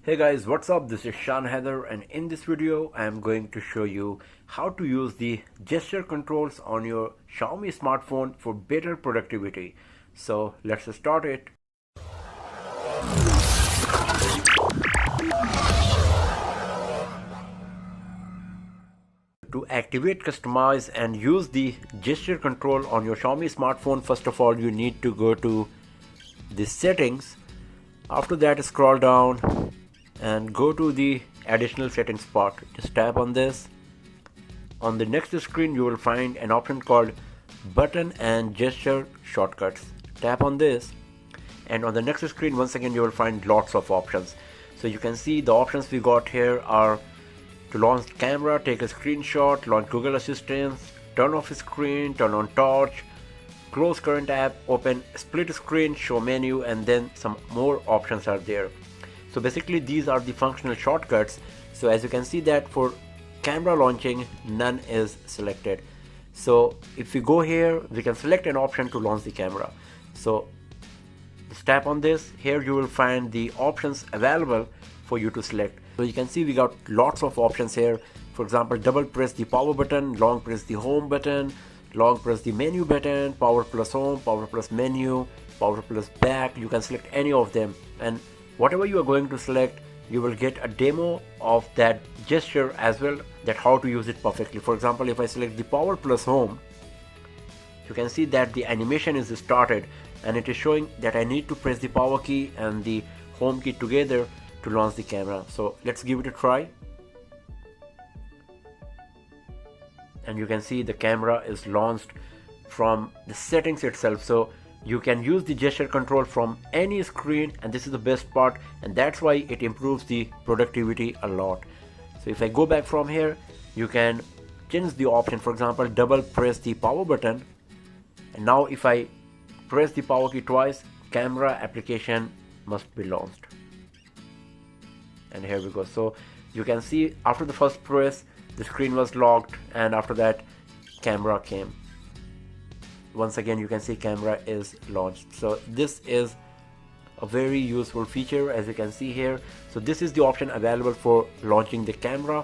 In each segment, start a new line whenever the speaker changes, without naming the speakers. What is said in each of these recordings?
Hey guys, what's up? This is Shan Heather, and in this video I am going to show you how to use the gesture controls on your Xiaomi smartphone for better productivity. So let's start it. To activate, customize and use the gesture control on your Xiaomi smartphone, first of all you need to go to the settings. After that, scroll down and go to the additional settings part. Just tap on this. On the next screen you will find an option called button and gesture shortcuts. Tap on this, and on the next screen once again you will find lots of options. So you can see the options we got here are to launch camera, take a screenshot, launch Google Assistant, turn off screen, turn on torch, close current app, open split screen, show menu, and then some more options are there. So basically these are the functional shortcuts. So as you can see that for camera launching none is selected. So if we go here we can select an option to launch the camera. So just tap on this. Here you will find the options available for you to select. So you can see we got lots of options here. For example, double press the power button, long press the home button, long press the menu button, power plus home, power plus menu, power plus back. You can select any of them, and whatever you are going to select you will get a demo of that gesture as well, that how to use it perfectly. For example, if I select the power plus home, you can see that the animation is started and it is showing that I need to press the power key and the home key together to launch the camera. So let's give it a try. And you can see the camera is launched from the settings itself. So you can use the gesture control from any screen, and this is the best part, and that's why it improves the productivity a lot. So if I go back from here, you can change the option. For example, double press the power button, and now if I press the power key twice, camera application must be launched. And here we go. So you can see after the first press the screen was locked, and after that camera came. Once again you can see camera is launched. So this is a very useful feature, as you can see here. So this is the option available for launching the camera.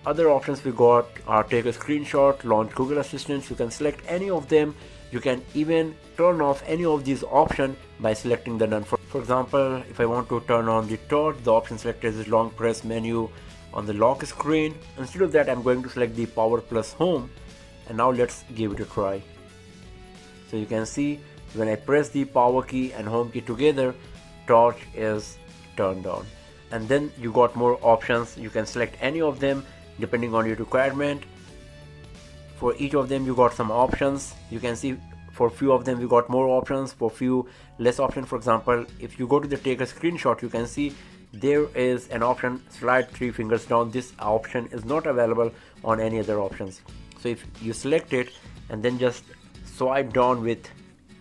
Other options we got are take a screenshot, launch Google Assistant. You can select any of them. You can even turn off any of these options by selecting the none. For example, if I want to turn on the torch, the option selected is long press menu on the lock screen. Instead of that I'm going to select the power plus home, and now let's give it a try. So you can see when I press the power key and home key together, torch is turned on. And then you got more options. You can select any of them depending on your requirement. For each of them you got some options. You can see for few of them you got more options, for few less options. For example, if you go to the take a screenshot, you can see there is an option slide 3 fingers down. This option is not available on any other options. So if you select it and then just swipe down with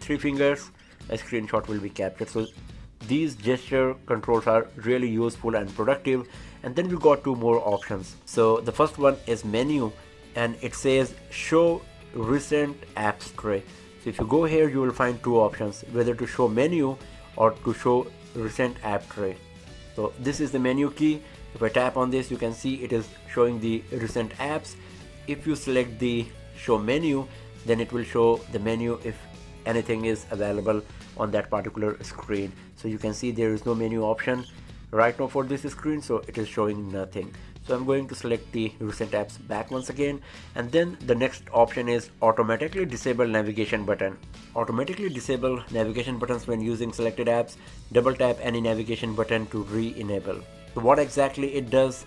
3 fingers, a screenshot will be captured. So these gesture controls are really useful and productive. And then we got two more options. So the first one is menu, and it says show recent apps tray. So if you go here you will find two options, whether to show menu or to show recent app tray. So this is the menu key. If I tap on this, you can see it is showing the recent apps. If you select the show menu, then it will show the menu if anything is available on that particular screen. So you can see there is no menu option right now for this screen, so it is showing nothing. So I'm going to select the recent apps back once again, and then the next option is automatically disable navigation button. Automatically disable navigation buttons when using selected apps. Double tap any navigation button to re-enable. So what exactly it does,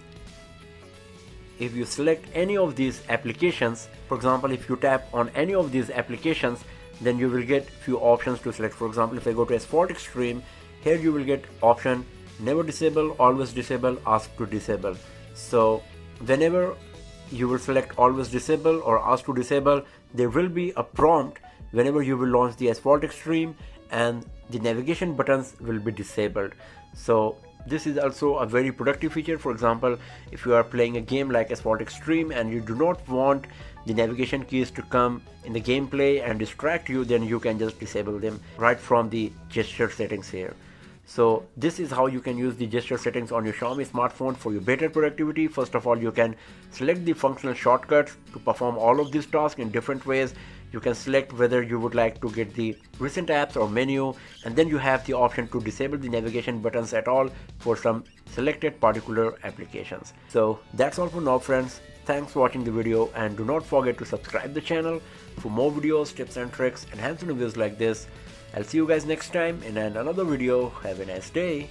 if you select any of these applications, for example if you tap on any of these applications, then you will get few options to select. For example, if I go to Sport Extreme, here you will get option never disable, always disable, ask to disable. So whenever you will select always disable or ask to disable, there will be a prompt whenever you will launch the Asphalt Extreme, and the navigation buttons will be disabled. So this is also a very productive feature. For example, if you are playing a game like Asphalt Extreme and you do not want the navigation keys to come in the gameplay and distract you, then you can just disable them right from the gesture settings here. So this is how you can use the gesture settings on your Xiaomi smartphone for your better productivity. First of all, you can select the functional shortcuts to perform all of these tasks in different ways. You can select whether you would like to get the recent apps or menu, and then you have the option to disable the navigation buttons at all for some selected particular applications. So that's all for now, friends. Thanks for watching the video, and do not forget to subscribe the channel for more videos, tips and tricks and hands-on reviews like this. I'll see you guys next time in another video. Have a nice day.